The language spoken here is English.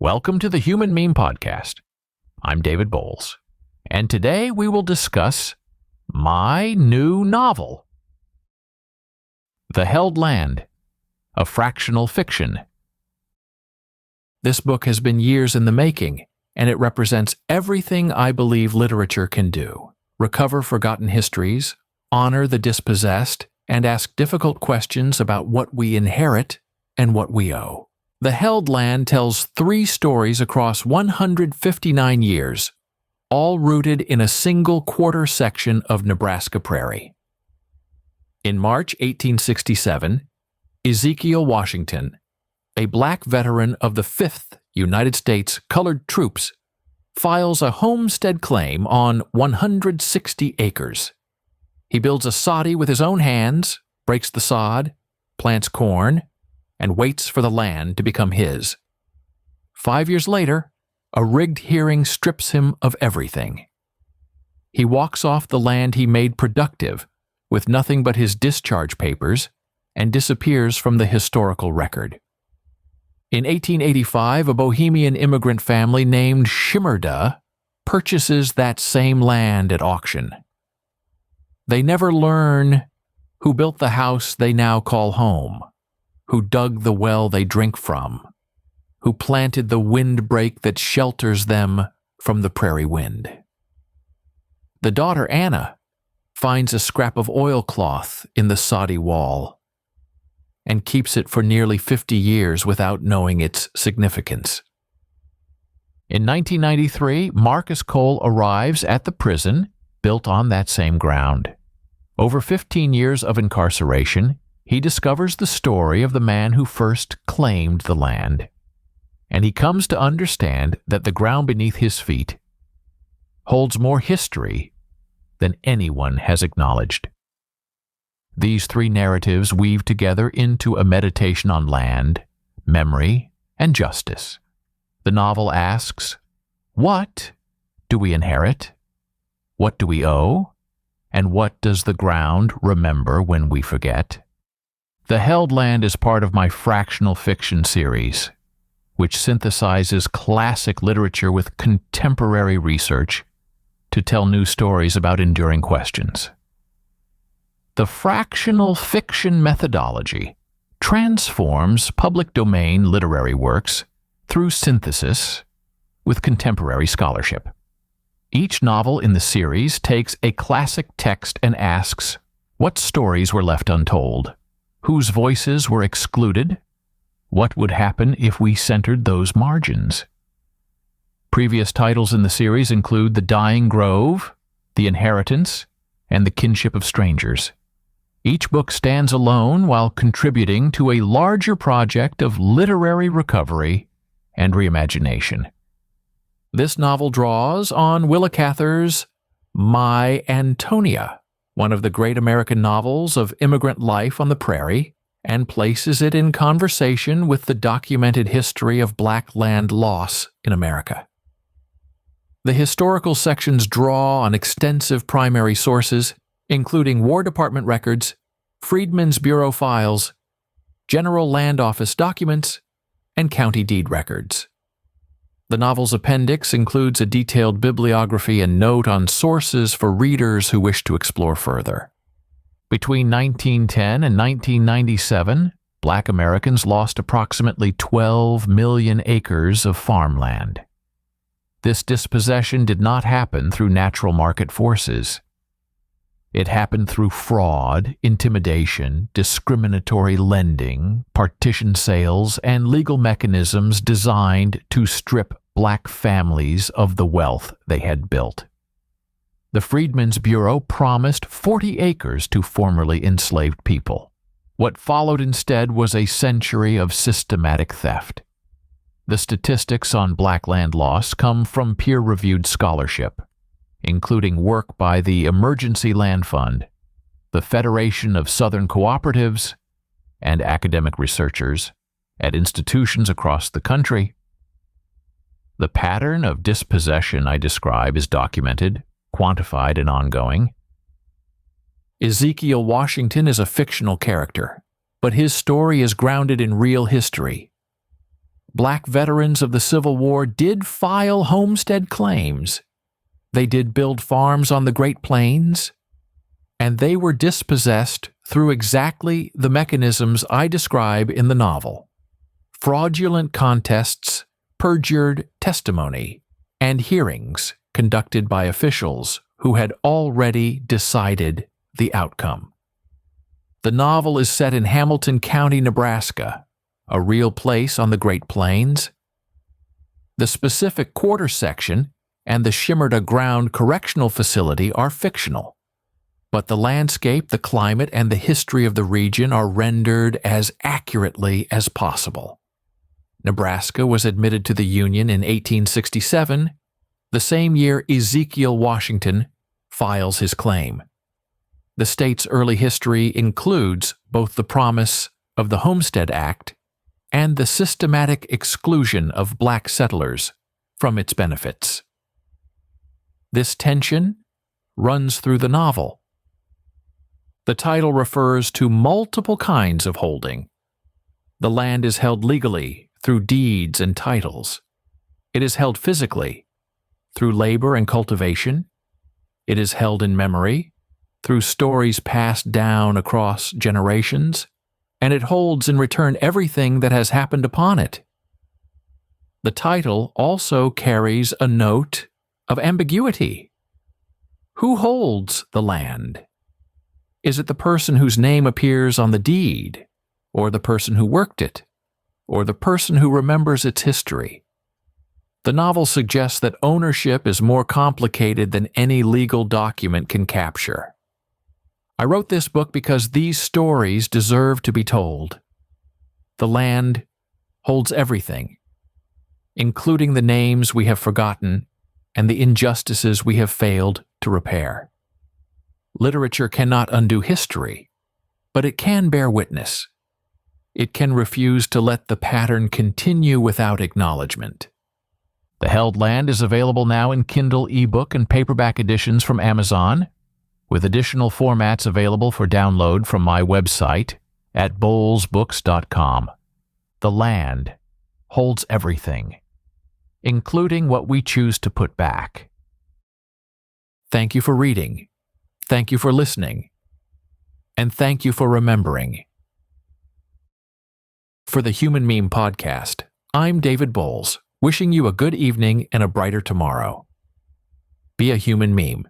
Welcome to the Human Meme Podcast. I'm David Bowles, and today we will discuss my new novel, The Held Land, a fractional fiction. This book has been years in the making, and it represents everything I believe literature can do: recover forgotten histories, honor the dispossessed, and ask difficult questions about what we inherit and what we owe. The Held Land tells 3 stories across 159 years, all rooted in a single quarter section of Nebraska prairie. In March 1867, Ezekiel Washington, a black veteran of the 5th United States Colored Troops, files a homestead claim on 160 acres. He builds a soddie with his own hands, breaks the sod, plants corn, and waits for the land to become his. 5 years later, a rigged hearing strips him of everything. He walks off the land he made productive with nothing but his discharge papers and disappears from the historical record. In 1885, a Bohemian immigrant family named Shimmerda purchases that same land at auction. They never learn who built the house they now call home, who dug the well they drink from, who planted the windbreak that shelters them from the prairie wind. The daughter Anna finds a scrap of oilcloth in the soddie wall and keeps it for nearly 50 years without knowing its significance. In 1993, Marcus Cole arrives at the prison built on that same ground. Over 15 years of incarceration, he discovers the story of the man who first claimed the land, and he comes to understand that the ground beneath his feet holds more history than anyone has acknowledged. These 3 narratives weave together into a meditation on land, memory, and justice. The novel asks, what do we inherit? What do we owe? And what does the ground remember when we forget? The Held Land is part of my Fractional fiction series, which synthesizes classic literature with contemporary research to tell new stories about enduring questions. The Fractional fiction methodology transforms public domain literary works through synthesis with contemporary scholarship. Each novel in the series takes a classic text and asks, what stories were left untold? Whose voices were excluded? What would happen if we centered those margins? Previous titles in the series include The Dying Grove, The Inheritance, and The Kinship of Strangers. Each book stands alone while contributing to a larger project of literary recovery and reimagination. This novel draws on Willa Cather's My Antonia, one of the great American novels of immigrant life on the prairie, and places it in conversation with the documented history of black land loss in America. The historical sections draw on extensive primary sources, including War Department records, Freedmen's Bureau files, General Land Office documents, and county deed records. The novel's appendix includes a detailed bibliography and note on sources for readers who wish to explore further. Between 1910 and 1997, Black Americans lost approximately 12 million acres of farmland. This dispossession did not happen through natural market forces. It happened through fraud, intimidation, discriminatory lending, partition sales, and legal mechanisms designed to strip black families of the wealth they had built. The Freedmen's Bureau promised 40 acres to formerly enslaved people. What followed instead was a century of systematic theft. The statistics on black land loss come from peer-reviewed scholarship, including work by the Emergency Land Fund, the Federation of Southern Cooperatives, and academic researchers at institutions across the country. The pattern of dispossession I describe is documented, quantified, and ongoing. Ezekiel Washington is a fictional character, but his story is grounded in real history. Black veterans of the Civil War did file homestead claims. They did build farms on the Great Plains, and they were dispossessed through exactly the mechanisms I describe in the novel: fraudulent contests, perjured testimony, and hearings conducted by officials who had already decided the outcome. The novel is set in Hamilton County, Nebraska, a real place on the Great Plains. The specific quarter section and the Shimerda Ground Correctional Facility are fictional, but the landscape, the climate, and the history of the region are rendered as accurately as possible. Nebraska was admitted to the Union in 1867, the same year Ezekiel Washington files his claim. The state's early history includes both the promise of the Homestead Act and the systematic exclusion of black settlers from its benefits. This tension runs through the novel. The title refers to multiple kinds of holding. The land is held legally through deeds and titles. It is held physically through labor and cultivation. It is held in memory through stories passed down across generations, and it holds in return everything that has happened upon it. The title also carries a note of ambiguity. Who holds the land? Is it the person whose name appears on the deed, or the person who worked it, or the person who remembers its history? The novel suggests that ownership is more complicated than any legal document can capture. I wrote this book because these stories deserve to be told. The land holds everything, including the names we have forgotten and the injustices we have failed to repair. Literature cannot undo history, but it can bear witness. It can refuse to let the pattern continue without acknowledgement. The Held Land is available now in Kindle ebook and paperback editions from Amazon, with additional formats available for download from my website at bowlesbooks.com. The land holds everything, including what we choose to put back. Thank you for reading. Thank you for listening. And thank you for remembering. For the Human Meme Podcast, I'm David Bowles, wishing you a good evening and a brighter tomorrow. Be a human meme.